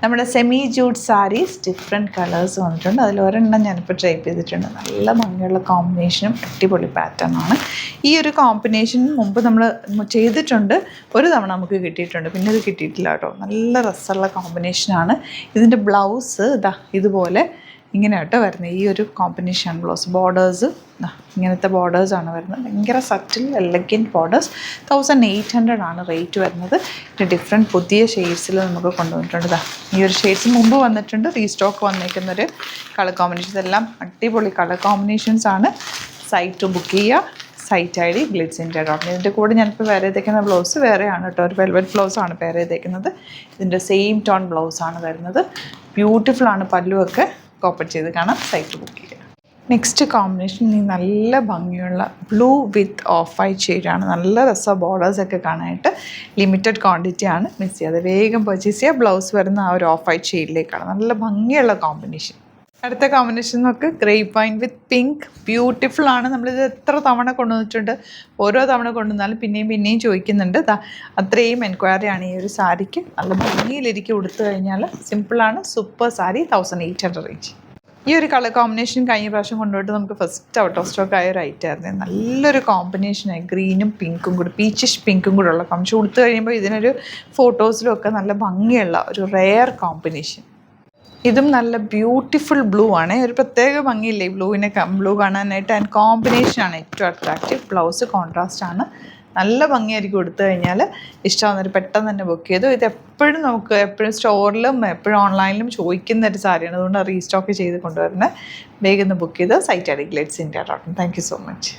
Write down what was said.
നമ്മുടെ semi jute saris different colours വന്നിട്ടുണ്ട്. അതിലൊരെണ്ണം ഞാനിപ്പോൾ ട്രൈപ്പ് ചെയ്തിട്ടുണ്ട്. നല്ല ഭംഗിയുള്ള കോമ്പിനേഷനും അടിപൊളി പാറ്റേൺ ആണ്. ഈ ഒരു കോമ്പിനേഷൻ മുമ്പ് നമ്മൾ ചെയ്തിട്ടുണ്ട്, ഒരു തവണ നമുക്ക് കിട്ടിയിട്ടുണ്ട്, പിന്നെ ഇത് കിട്ടിയിട്ടില്ല കേട്ടോ. നല്ല രസമുള്ള കോമ്പിനേഷനാണ്. ഇതിൻ്റെ ബ്ലൗസ് ഇതാ ഇതുപോലെ ഇങ്ങനെ കേട്ടോ വരുന്നത്. ഈ ഒരു കോമ്പിനേഷൻ ബ്ലൗസ് ബോർഡേഴ്സ് ഇങ്ങനത്തെ ബോർഡേഴ്സാണ് വരുന്നത്. ഭയങ്കര സറ്റിൽ എലഗൻറ്റ് ബോർഡേഴ്സ്. 1800 ആണ് റേറ്റ് വരുന്നത്. ഇത് ഡിഫറെൻറ്റ് പുതിയ ഷെയ്ഡ്സിൽ നമുക്ക് കൊണ്ടുവന്നിട്ടുണ്ട്. ഈ ഒരു ഷെയ്ഡ്സ് മുമ്പ് വന്നിട്ടുണ്ട്, റീസ്റ്റോക്ക് വന്നേക്കുന്നൊരു കളർ കോമ്പിനേഷൻസ്. എല്ലാം അടിപൊളി കളർ കോമ്പിനേഷൻസ് ആണ്. സൈറ്റ് ബുക്ക് ചെയ്യുക. Site I D glitzindia.in. ഇതിൻ്റെ കൂടെ ഞാനിപ്പോൾ വേറെ ചെയ്തേക്കുന്ന ബ്ലൗസ് വേറെയാണ് കേട്ടോ. ഒരു വെൽവെറ്റ് ബ്ലൗസാണ് പേര് ചെയ്തേക്കുന്നത്. ഇതിൻ്റെ സെയിം ടോൺ ബ്ലൗസാണ് വരുന്നത്. ബ്യൂട്ടിഫുള്ളാണ്. പല്ലുമൊക്കെ കോപ്പർ ചെയ്ത് കാണാം. സൈറ്റ് ബുക്ക് ചെയ്യുക. നെക്സ്റ്റ് കോമ്പിനേഷൻ നല്ല ഭംഗിയുള്ള ബ്ലൂ വിത്ത് ഓഫ് വൈറ്റ് ഷെയ്ഡാണ്. നല്ല രസമാണ് ബോർഡേഴ്സൊക്കെ കാണാനായിട്ട്. ലിമിറ്റഡ് ക്വാണ്ടിറ്റി ആണ്, മിസ് ചെയ്യാതെ വേഗം പർച്ചേസ് ചെയ്യുക. ബ്ലൗസ് വരുന്ന ആ ഒരു ഓഫ് വൈറ്റ് ഷെയ്ഡിലേക്കാണ്. നല്ല ഭംഗിയുള്ള കോമ്പിനേഷൻ. അടുത്ത കോമ്പിനേഷൻ നോക്ക്, ഗ്രേപ്പ് വൈൻ വിത്ത് പിങ്ക്. ബ്യൂട്ടിഫുൾ ആണ്. നമ്മളിത് എത്ര തവണ കൊണ്ടുവന്നിട്ടുണ്ട്. ഓരോ തവണ കൊണ്ടുവന്നാലും പിന്നെയും ചോദിക്കുന്നുണ്ട്. അത്രയും എൻക്വയറിയാണ് ഈ ഒരു സാരിക്ക്. നല്ല ഭംഗിയിലിരിക്കും ഉടുത്തു കഴിഞ്ഞാൽ. സിമ്പിളാണ്. സൂപ്പർ സാരി. 1800 റേഞ്ച്. ഈ ഒരു കളർ കോമ്പിനേഷൻ കഴിഞ്ഞ പ്രാവശ്യം കൊണ്ടുപോയിട്ട് നമുക്ക് ഫസ്റ്റ് ഔട്ട് ഓഫ് സ്റ്റോക്ക് ആയ ഒരു ഐറ്റം ആയിരുന്നു. നല്ലൊരു കോമ്പിനേഷനായി ഗ്രീനും പിങ്കും കൂടി, പീച്ചിഷ് പിങ്കും കൂടെ ഉള്ള കോമ്പിനേഷൻ. ഉടുത്തു കഴിയുമ്പോൾ ഇതിനൊരു ഫോട്ടോസിലും ഒക്കെ നല്ല ഭംഗിയുള്ള ഒരു റെയർ കോമ്പിനേഷൻ. ഇതും നല്ല ബ്യൂട്ടിഫുൾ ബ്ലൂ ആണ്. ഒരു പ്രത്യേക ഭംഗിയില്ലേ ബ്ലൂ കാണാനായിട്ട്. ആൻഡ് കോമ്പിനേഷനാണ് ഏറ്റവും അട്രാക്റ്റീവ്. ബ്ലൗസ് കോൺട്രാസ്റ്റ് ആണ്. നല്ല ഭംഗിയായിരിക്കും എടുത്തു കഴിഞ്ഞാൽ. ഇഷ്ടമാകുന്നൊരു പെട്ടെന്ന് തന്നെ ബുക്ക് ചെയ്തു. ഇത് എപ്പോഴും സ്റ്റോറിലും എപ്പോഴും ഓൺലൈനിലും ചോദിക്കുന്ന ഒരു സാരിയാണ്. അതുകൊണ്ട് റീസ്റ്റോക്ക് ചെയ്ത് കൊണ്ടുവരുന്നത്. വേഗം ബുക്ക് ചെയ്ത് site I D glitzindia.in. Thank you so much.